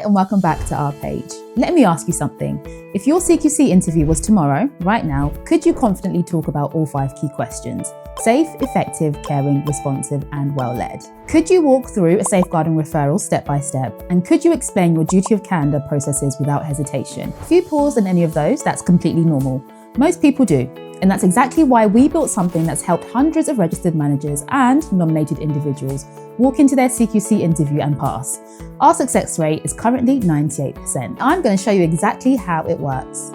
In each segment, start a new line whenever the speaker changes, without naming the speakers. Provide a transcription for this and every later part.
and welcome back to our page. Let me ask you something. If your CQC interview was tomorrow, right now, could you confidently talk about all 5 key questions? Safe, effective, caring, responsive, and well-led. Could you walk through a safeguarding referral step by step? And could you explain your duty of candor processes without hesitation? If you paused on any of those, that's completely normal. Most people do. And that's exactly why we built something that's helped hundreds of registered managers and nominated individuals walk into their CQC interview and pass. Our success rate is currently 98%. I'm going to show you exactly how it works.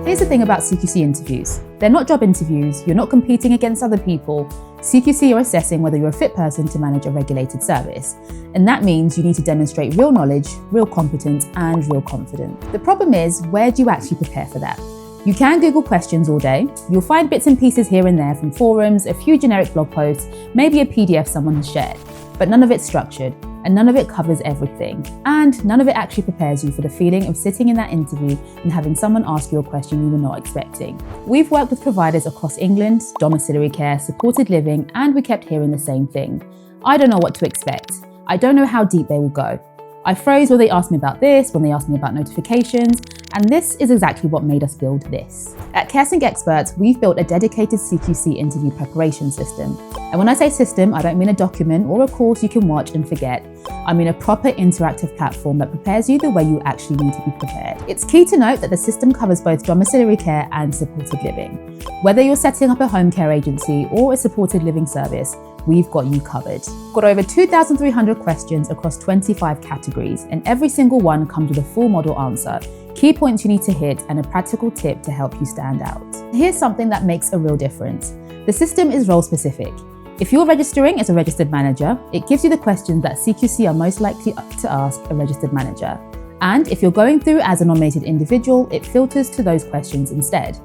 Here's the thing about CQC interviews. They're not job interviews, you're not competing against other people. CQC are assessing whether you're a fit person to manage a regulated service. And that means you need to demonstrate real knowledge, real competence, and real confidence. The problem is, where do you actually prepare for that? You can Google questions all day. You'll find bits and pieces here and there from forums, a few generic blog posts, maybe a PDF someone has shared. But none of it's structured, and none of it covers everything. And none of it actually prepares you for the feeling of sitting in that interview and having someone ask you a question you were not expecting. We've worked with providers across England, domiciliary care, supported living, and we kept hearing the same thing. I don't know what to expect. I don't know how deep they will go. I froze when they asked me about this, when they asked me about notifications, and this is exactly what made us build this. At CQC Experts, we've built a dedicated CQC interview preparation system. And when I say system, I don't mean a document or a course you can watch and forget. I mean a proper interactive platform that prepares you the way you actually need to be prepared. It's key to note that the system covers both domiciliary care and supported living. Whether you're setting up a home care agency or a supported living service, we've got you covered. Got over 2,300 questions across 25 categories, and every single one comes with a full model answer, key points you need to hit, and a practical tip to help you stand out. Here's something that makes a real difference. The system is role specific. If you're registering as a registered manager, it gives you the questions that CQC are most likely to ask a registered manager. And if you're going through as a nominated individual, it filters to those questions instead.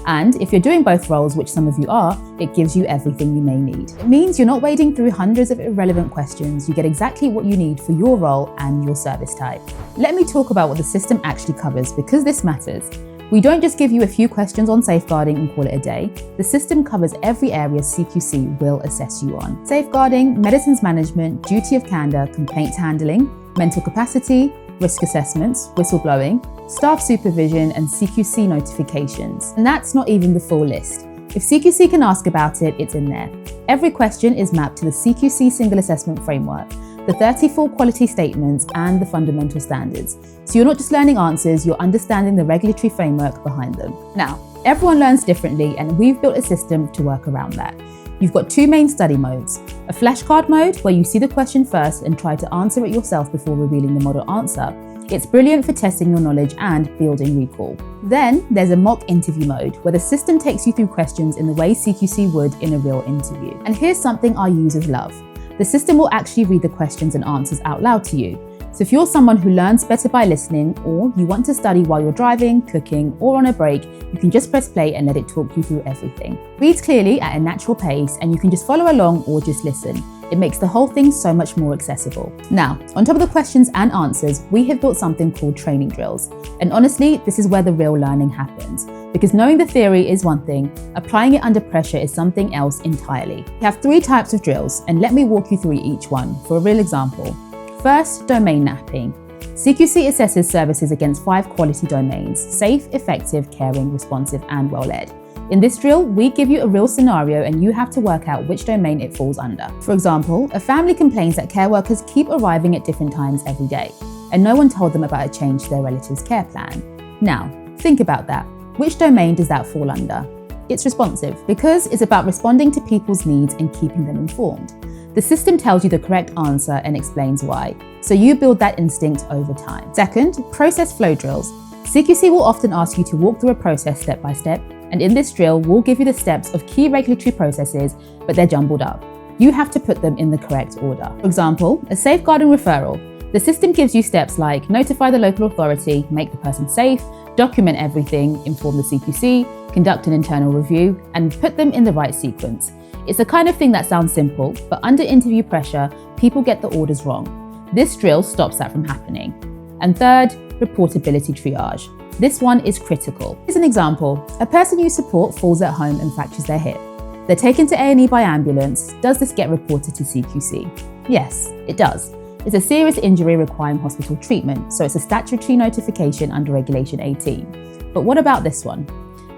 And if you're doing both roles, which some of you are, it gives you everything you may need. It means you're not wading through hundreds of irrelevant questions. You get exactly what you need for your role and your service type. Let me talk about what the system actually covers, because this matters. We don't just give you a few questions on safeguarding and call it a day. The system covers every area CQC will assess you on. Safeguarding, medicines management, duty of candor, complaints handling, mental capacity, risk assessments, whistleblowing, staff supervision, and CQC notifications. And that's not even the full list. If CQC can ask about it, it's in there. Every question is mapped to the CQC Single Assessment Framework, the 34 quality statements, and the fundamental standards. So you're not just learning answers, you're understanding the regulatory framework behind them. Now, everyone learns differently, and we've built a system to work around that. You've got 2 main study modes. A flashcard mode, where you see the question first and try to answer it yourself before revealing the model answer. It's brilliant for testing your knowledge and building recall. Then there's a mock interview mode, where the system takes you through questions in the way CQC would in a real interview. And here's something our users love. The system will actually read the questions and answers out loud to you. So if you're someone who learns better by listening, or you want to study while you're driving, cooking, or on a break, you can just press play and let it talk you through everything. Reads clearly at a natural pace, and you can just follow along or just listen. It makes the whole thing so much more accessible. Now, on top of the questions and answers, we have built something called training drills. And honestly, this is where the real learning happens. Because knowing the theory is one thing, applying it under pressure is something else entirely. We have 3 types of drills, and let me walk you through each one for a real example. First, domain mapping. CQC assesses services against 5 quality domains: safe, effective, caring, responsive, and well-led. In this drill, we give you a real scenario and you have to work out which domain it falls under. For example, a family complains that care workers keep arriving at different times every day, and no one told them about a change to their relative's care plan. Now, think about that. Which domain does that fall under? It's responsive, because it's about responding to people's needs and keeping them informed. The system tells you the correct answer and explains why, so you build that instinct over time. Second, process flow drills. CQC will often ask you to walk through a process step by step, and in this drill, we'll give you the steps of key regulatory processes, but they're jumbled up. You have to put them in the correct order. For example, a safeguarding referral. The system gives you steps like notify the local authority, make the person safe, document everything, inform the CQC, conduct an internal review, and put them in the right sequence. It's the kind of thing that sounds simple, but under interview pressure, people get the orders wrong. This drill stops that from happening. And third, reportability triage. This one is critical. Here's an example. A person you support falls at home and fractures their hip. They're taken to A&E by ambulance. Does this get reported to CQC? Yes, it does. It's a serious injury requiring hospital treatment, so it's a statutory notification under Regulation 18. But what about this one?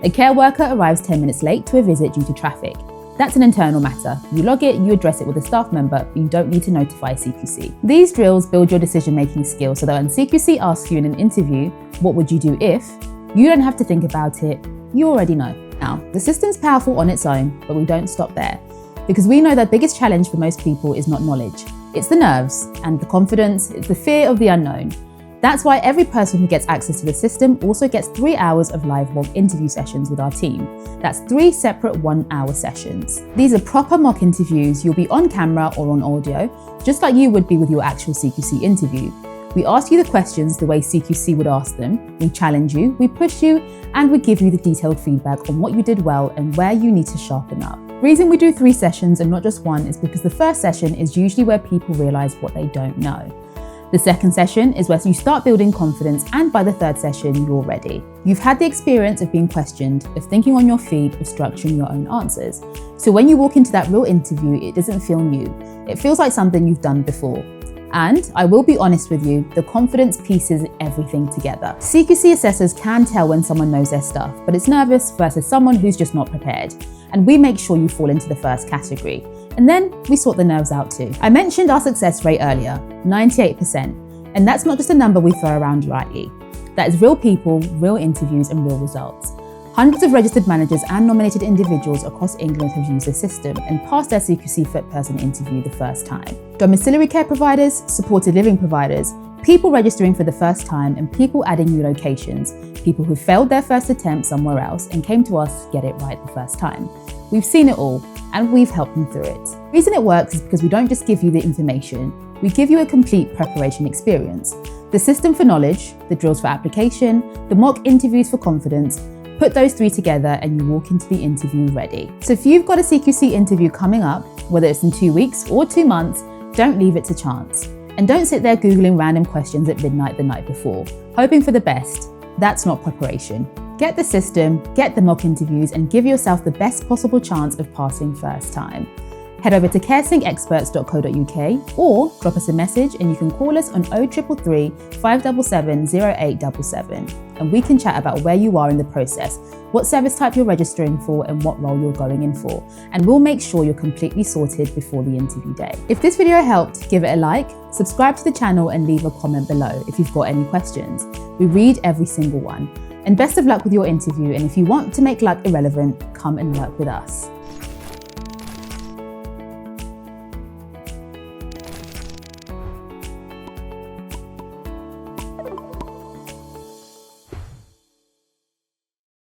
A care worker arrives 10 minutes late to a visit due to traffic. That's an internal matter. You log it, you address it with a staff member, but you don't need to notify CQC. These drills build your decision-making skills so that when CQC asks you in an interview, what would you do if? You don't have to think about it, you already know. Now, the system's powerful on its own, but we don't stop there. Because we know the biggest challenge for most people is not knowledge. It's the nerves and the confidence, it's the fear of the unknown. That's why every person who gets access to the system also gets 3 hours of live mock interview sessions with our team. That's 3 separate 1-hour sessions. These are proper mock interviews. You'll be on camera or on audio, just like you would be with your actual CQC interview. We ask you the questions the way CQC would ask them, we challenge you, we push you, and we give you the detailed feedback on what you did well and where you need to sharpen up. The reason we do 3 sessions and not just 1 is because the first session is usually where people realise what they don't know. The second session is where you start building confidence, and by the third session, you're ready. You've had the experience of being questioned, of thinking on your feet, of structuring your own answers. So when you walk into that real interview, it doesn't feel new. It feels like something you've done before. And I will be honest with you, the confidence pieces everything together. CQC assessors can tell when someone knows their stuff, but it's nervous versus someone who's just not prepared. And we make sure you fall into the first category. And then we sort the nerves out too. I mentioned our success rate earlier, 98%. And that's not just a number we throw around lightly. That is real people, real interviews, and real results. Hundreds of registered managers and nominated individuals across England have used the system and passed their CQC Fit Person Interview the first time. Domiciliary care providers, supported living providers, people registering for the first time, and people adding new locations, people who failed their first attempt somewhere else and came to us to get it right the first time. We've seen it all, and we've helped them through it. The reason it works is because we don't just give you the information, we give you a complete preparation experience. The system for knowledge, the drills for application, the mock interviews for confidence. Put those 3 together and you walk into the interview ready. So if you've got a CQC interview coming up, whether it's in 2 weeks or 2 months, don't leave it to chance. And don't sit there Googling random questions at midnight the night before, hoping for the best. That's not preparation. Get the system, get the mock interviews, and give yourself the best possible chance of passing first time. Head over to caresyncexperts.co.uk or drop us a message and you can call us on 0333 577 0877 and we can chat about where you are in the process, what service type you're registering for and what role you're going in for, and we'll make sure you're completely sorted before the interview day. If this video helped, give it a like, subscribe to the channel and leave a comment below if you've got any questions. We read every single one. And best of luck with your interview, and if you want to make luck irrelevant, come and work with us.